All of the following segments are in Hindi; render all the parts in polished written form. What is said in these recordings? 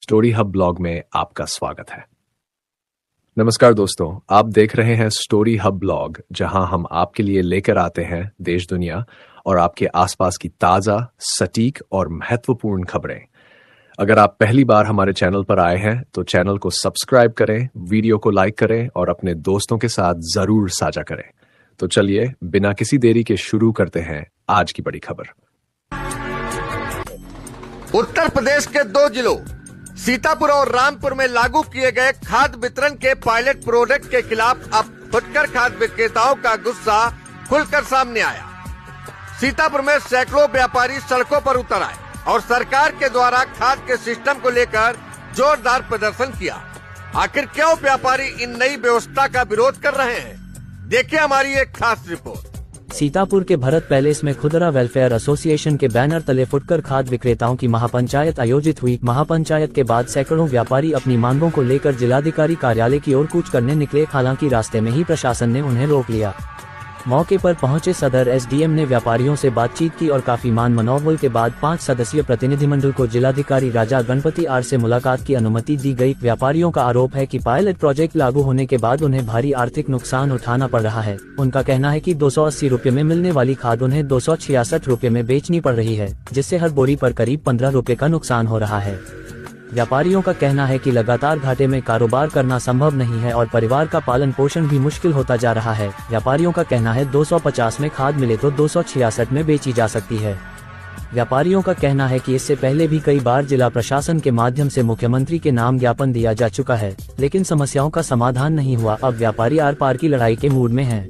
स्टोरी हब ब्लॉग में आपका स्वागत है। नमस्कार दोस्तों, आप देख रहे हैं स्टोरी हब ब्लॉग, जहां हम आपके लिए लेकर आते हैं देश दुनिया और आपके आसपास की ताजा, सटीक और महत्वपूर्ण खबरें। अगर आप पहली बार हमारे चैनल पर आए हैं तो चैनल को सब्सक्राइब करें, वीडियो को लाइक करें और अपने दोस्तों के साथ जरूर साझा करें। तो चलिए बिना किसी देरी के शुरू करते हैं आज की बड़ी खबर। उत्तर प्रदेश के 2 जिलों सीतापुर और रामपुर में लागू किए गए खाद्य वितरण के पायलट प्रोजेक्ट के खिलाफ अब फुटकर खाद्य विक्रेताओं का गुस्सा खुलकर सामने आया। सीतापुर में सैकड़ों व्यापारी सड़कों पर उतर आए और सरकार के द्वारा खाद्य के सिस्टम को लेकर जोरदार प्रदर्शन किया। आखिर क्यों व्यापारी इन नई व्यवस्था का विरोध कर रहे हैं, देखिए हमारी एक खास रिपोर्ट। सीतापुर के भरत पैलेस में खुदरा वेलफेयर एसोसिएशन के बैनर तले फुटकर खाद्य विक्रेताओं की महापंचायत आयोजित हुई। महापंचायत के बाद सैकड़ों व्यापारी अपनी मांगों को लेकर जिलाधिकारी कार्यालय की ओर कूच करने निकले। हालांकि रास्ते में ही प्रशासन ने उन्हें रोक लिया। मौके पर पहुंचे सदर एसडीएम ने व्यापारियों से बातचीत की और काफी मान मनौवल के बाद 5 सदस्यीय प्रतिनिधिमंडल को जिलाधिकारी राजा गणपति आर से मुलाकात की अनुमति दी गई। व्यापारियों का आरोप है कि पायलट प्रोजेक्ट लागू होने के बाद उन्हें भारी आर्थिक नुकसान उठाना पड़ रहा है। उनका कहना है कि 280 रुपए में मिलने वाली खाद उन्हें 266 रुपए में बेचनी पड़ रही है, जिससे हर बोरी पर करीब 15 रुपए का नुकसान हो रहा है। व्यापारियों का कहना है कि लगातार घाटे में कारोबार करना संभव नहीं है और परिवार का पालन पोषण भी मुश्किल होता जा रहा है। व्यापारियों का कहना है 250 में खाद मिले तो 266 में बेची जा सकती है। व्यापारियों का कहना है कि इससे पहले भी कई बार जिला प्रशासन के माध्यम से मुख्यमंत्री के नाम ज्ञापन दिया जा चुका है, लेकिन समस्याओं का समाधान नहीं हुआ। अब व्यापारी आर पार की लड़ाई के मूड में हैं।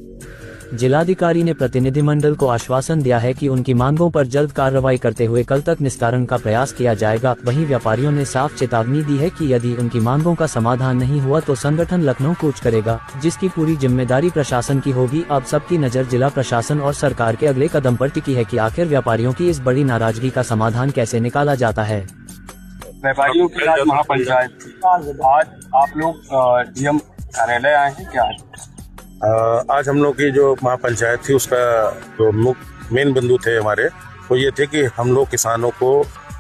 जिलाधिकारी ने प्रतिनिधिमंडल को आश्वासन दिया है कि उनकी मांगों पर जल्द कार्रवाई करते हुए कल तक निस्तारण का प्रयास किया जाएगा। वहीं व्यापारियों ने साफ चेतावनी दी है कि यदि उनकी मांगों का समाधान नहीं हुआ तो संगठन लखनऊ कूच करेगा, जिसकी पूरी जिम्मेदारी प्रशासन की होगी। अब सबकी नजर जिला प्रशासन और सरकार के अगले कदम पर टिकी है कि आखिर व्यापारियों की इस बड़ी नाराजगी का समाधान कैसे निकाला जाता है। व्यापारियों की आज महापंचायत, आज आप लोग डीएम कार्यालय आए हैं क्या? आज हम लोग की जो महापंचायत थी उसका जो मेन बिंदु थे हमारे, वो ये थे कि हम लोग किसानों को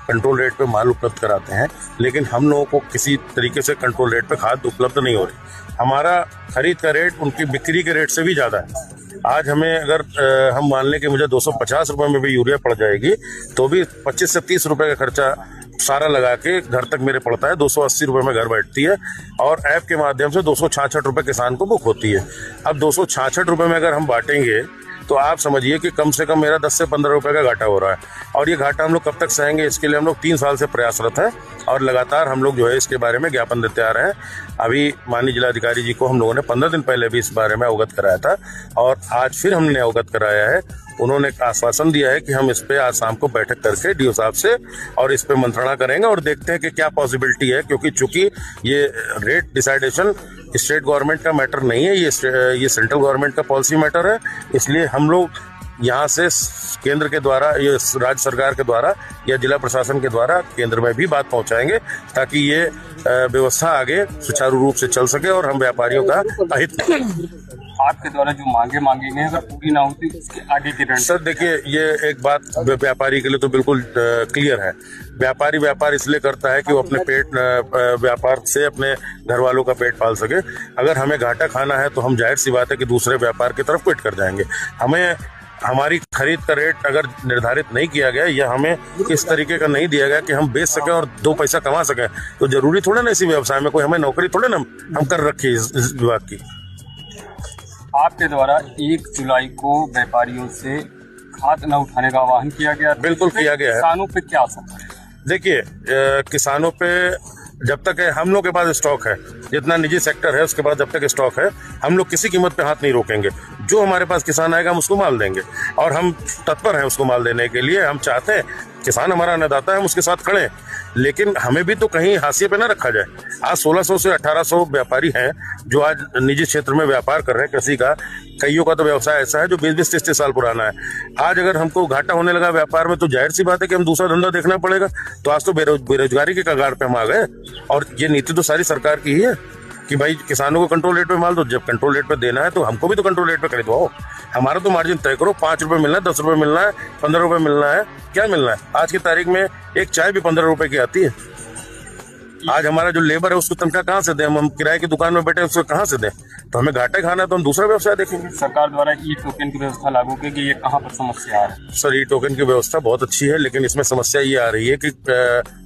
कंट्रोल रेट पे माल उपलब्ध कराते हैं, लेकिन हम लोगों को किसी तरीके से कंट्रोल रेट पे खाद उपलब्ध नहीं हो रही। हमारा खरीद का रेट उनकी बिक्री के रेट से भी ज़्यादा है। आज हमें अगर हम मान लें कि मुझे 250 रुपये में भी यूरिया पड़ जाएगी तो भी 25 से 30 रुपये का खर्चा सारा लगा के घर तक मेरे पड़ता है। 280 रुपये में घर बैठती है और ऐप के माध्यम से 266 रुपये किसान को बुक होती है। अब 266 रुपये में अगर हम बांटेंगे तो आप समझिए कि कम से कम मेरा 10 से 15 रुपये का घाटा हो रहा है। और ये घाटा हम लोग कब तक सहेंगे, इसके लिए हम लोग 3 साल से प्रयासरत हैं और लगातार हम लोग जो है इसके बारे में ज्ञापन देते आ रहे हैं। अभी माननीय जिलाधिकारी जी को हम लोगों ने 15 दिन पहले भी इस बारे में अवगत कराया था और आज फिर हमने अवगत कराया है। उन्होंने आश्वासन दिया है कि हम इस पे आज शाम को बैठक करके डीओ साहब से और इस पे मंत्रणा करेंगे और देखते हैं कि क्या पॉसिबिलिटी है, क्योंकि चूंकि ये रेट डिसाइडेशन स्टेट गवर्नमेंट का मैटर नहीं है, ये सेंट्रल गवर्नमेंट का पॉलिसी मैटर है। इसलिए हम लोग यहाँ से केंद्र के द्वारा, ये राज्य सरकार के द्वारा या जिला प्रशासन के द्वारा केंद्र में भी बात पहुँचाएंगे ताकि ये व्यवस्था आगे सुचारू रूप से चल सके और हम व्यापारियों का अहित। आपके द्वारा जो मांगे गए अगर पूरी ना होती उसके आगे की रणनीति? सर देखिए, ये एक बात व्यापारी के लिए तो बिल्कुल क्लियर है। व्यापारी व्यापार इसलिए करता है कि वो अपने पेट व्यापार से अपने घर वालों का पेट पाल सके। अगर हमें घाटा खाना है तो हम जाहिर सी बात है कि दूसरे व्यापार की तरफ क्विट कर जाएंगे। हमें हमारी खरीद का रेट अगर निर्धारित नहीं किया गया या हमें इस तरीके का नहीं दिया गया कि हम बेच सकें और 2 पैसा कमा सकें, तो जरूरी थोड़ा ना इसी व्यवसाय में कोई हमें नौकरी थोड़ा ना हम कर रखी है इस विभाग की। आपके द्वारा 1 जुलाई को व्यापारियों से खाद न उठाने का आह्वान किया गया। बिल्कुल किया गया है। किसानों पे क्या असर है? देखिए, किसानों पे जब तक है हम लोग के पास स्टॉक है, जितना निजी सेक्टर है उसके पास जब तक स्टॉक है, हम लोग किसी कीमत पे हाथ नहीं रोकेंगे। जो हमारे पास किसान आएगा हम उसको माल देंगे और हम तत्पर हैं उसको माल देने के लिए। हम चाहते हैं किसान हमारा अन्नदाता है, हम उसके साथ खड़े हैं, लेकिन हमें भी तो कहीं हाशिए पे ना रखा जाए। आज 1600 से 1800 व्यापारी हैं जो आज निजी क्षेत्र में व्यापार कर रहे हैं कृषि का। कईयों का तो व्यवसाय ऐसा है जो 20-20, 30-30 साल पुराना है। आज अगर हमको घाटा होने लगा व्यापार में तो जाहिर सी बात है कि हम दूसरा धंधा देखना पड़ेगा। तो आज तो बेरोजगारी के कगार पे हम आ गए और ये नीति तो सारी सरकार की ही है कि भाई किसानों को कंट्रोल रेट पे माल दो। जब कंट्रोल रेट पे देना है तो हमको भी तो कंट्रोल रेट पे खरीदवाओ। हमारा तो मार्जिन तय करो। 5 रुपए मिलना है, 10 रुपए मिलना है, 15 रुपए मिलना है, क्या मिलना है? आज की तारीख में एक चाय भी 15 रुपए की आती है। आज हमारा जो लेबर है उसको तनख्वाह कहाँ से दें? हम किराए की दुकान में बैठे उसको कहाँ से दें? तो हमें घाटा खाना है तो हम दूसरा व्यवसाय देखेंगे। सरकार द्वारा ई टोकन की व्यवस्था लागू की गई, ये कहाँ पर समस्या आ रही है? सर, ई टोकन की व्यवस्था बहुत अच्छी है, लेकिन इसमें समस्या ये आ रही है कि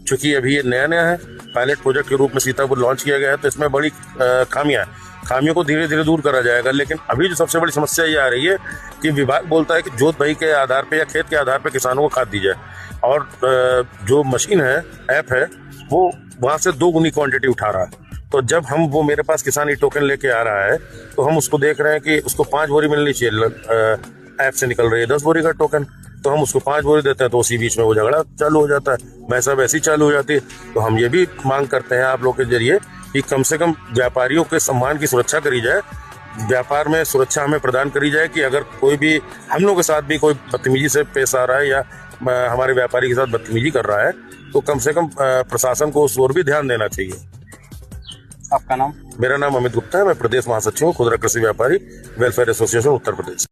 चूंकि अभी ये नया है, पायलट प्रोजेक्ट के रूप में सीतापुर लॉन्च किया गया है, तो इसमें बड़ी खामियों को धीरे धीरे दूर करा जाएगा। लेकिन अभी जो सबसे बड़ी समस्या ये आ रही है कि विभाग बोलता है कि जोत भाई के आधार पे या खेत के आधार पे किसानों को खाद दी जाए, और जो मशीन है, ऐप है, वो वहां से 2 गुनी क्वांटिटी उठा रहा है। तो जब वो मेरे पास किसान ई टोकन लेके आ रहा है तो हम उसको देख रहे हैं कि उसको 5 बोरी मिलनी चाहिए, ऐप से निकल रही है 10 बोरी का टोकन, तो हम उसको 5 बोरी देते हैं, तो उसी बीच में वो झगड़ा चालू हो जाता है, वैसा वैसी चालू हो जाती है। तो हम ये भी मांग करते हैं आप लोग के जरिए कि कम से कम व्यापारियों के सम्मान की सुरक्षा करी जाए, व्यापार में सुरक्षा हमें प्रदान करी जाए कि अगर कोई भी हम लोग के साथ भी कोई बदतमीजी से पेश आ रहा है या हमारे व्यापारी के साथ बदतमीजी कर रहा है, तो कम से कम प्रशासन को उस ओर भी ध्यान देना चाहिए। आपका नाम? मेरा नाम अमित गुप्ता है, मैं प्रदेश महासचिव हूँ खुदरा कृषि व्यापारी वेलफेयर एसोसिएशन उत्तर प्रदेश।